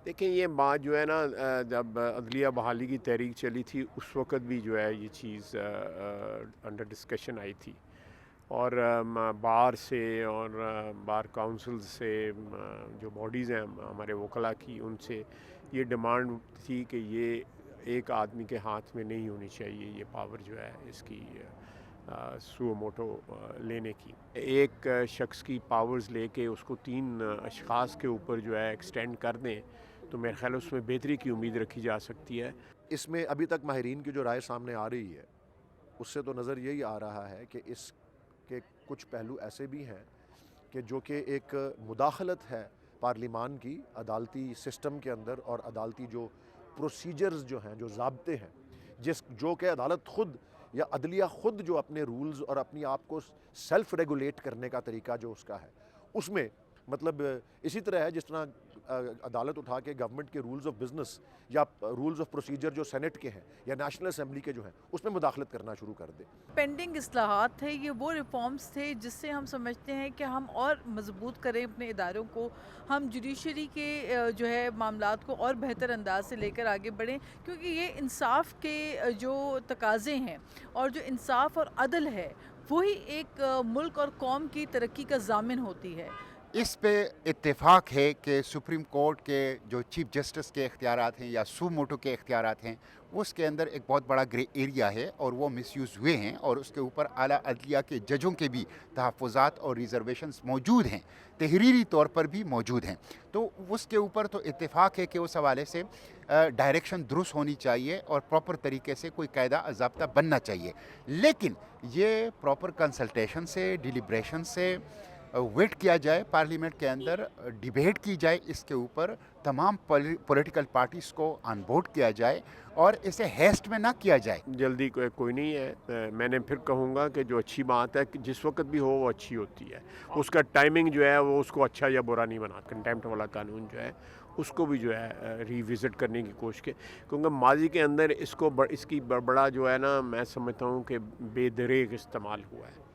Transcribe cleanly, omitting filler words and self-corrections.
دیکھیں یہ بات جو ہے نا جب عدلیہ بحالی کی تحریک چلی تھی اس وقت بھی جو ہے یہ چیز انڈر ڈسکشن آئی تھی، اور بار سے اور بار کاؤنسل سے جو باڈیز ہیں ہمارے وکلاء کی، ان سے یہ ڈیمانڈ تھی کہ یہ ایک آدمی کے ہاتھ میں نہیں ہونی چاہیے یہ پاور جو ہے اس کی سو موٹو لینے کی۔ ایک شخص کی پاورز لے کے اس کو 3 اشخاص کے اوپر جو ہے ایکسٹینڈ کر دیں تو میرے خیال اس میں بہتری کی امید رکھی جا سکتی ہے۔ اس میں ابھی تک ماہرین کی جو رائے سامنے آ رہی ہے اس سے تو نظر یہی آ رہا ہے کہ اس کے کچھ پہلو ایسے بھی ہیں کہ جو کہ ایک مداخلت ہے پارلیمان کی عدالتی سسٹم کے اندر، اور عدالتی جو پروسیجرز جو ہیں، جو ضابطے ہیں، جو کہ عدالت خود یا عدلیہ خود جو اپنے رولز اور اپنی آپ کو سیلف ریگولیٹ کرنے کا طریقہ جو اس کا ہے، اس میں مطلب اسی طرح ہے جس طرح عدالت اٹھا کے گورنمنٹ کے رولز آف بزنس یا رولز آف پروسیجر جو سینٹ کے ہیں یا نیشنل اسمبلی کے جو ہیں اس میں مداخلت کرنا شروع کر دے۔ پینڈنگ اصلاحات تھے، یہ وہ ریفارمز تھے جس سے ہم سمجھتے ہیں کہ ہم اور مضبوط کریں اپنے اداروں کو، ہم جوڈیشری کے جو ہے معاملات کو اور بہتر انداز سے لے کر آگے بڑھیں، کیونکہ یہ انصاف کے جو تقاضے ہیں اور جو انصاف اور عدل ہے وہی ایک ملک اور قوم کی ترقی کا ضامن ہوتی ہے۔ اس پہ اتفاق ہے کہ سپریم کورٹ کے جو چیف جسٹس کے اختیارات ہیں یا سو موٹو کے اختیارات ہیں، اس کے اندر ایک بہت بڑا گرے ایریا ہے اور وہ مس یوز ہوئے ہیں، اور اس کے اوپر اعلیٰ عدلیہ کے ججوں کے بھی تحفظات اور ریزرویشنز موجود ہیں، تحریری طور پر بھی موجود ہیں۔ تو اس کے اوپر تو اتفاق ہے کہ اس حوالے سے ڈائریکشن درست ہونی چاہیے اور پراپر طریقے سے کوئی قاعدہ ضابطہ بننا چاہیے، لیکن یہ پراپر کنسلٹیشن سے، ڈیلیبریشن سے ویٹ کیا جائے، پارلیمنٹ کے اندر ڈیبیٹ کی جائے، اس کے اوپر تمام پولیٹیکل پارٹیز کو آن بورڈ کیا جائے اور اسے ہیسٹ میں نہ کیا جائے۔ جلدی کوئی نہیں ہے، میں نے پھر کہوں گا کہ جو اچھی بات ہے کہ جس وقت بھی ہو وہ اچھی ہوتی ہے، اس کا ٹائمنگ جو ہے وہ اس کو اچھا یا برا نہیں بنا۔ کنٹیمپٹ والا قانون جو ہے اس کو بھی جو ہے ری وزٹ کرنے کی کوشش کے، کیونکہ ماضی کے اندر اس کی بڑا جو ہے نا میں سمجھتا ہوں کہ بے دریغ استعمال ہوا ہے۔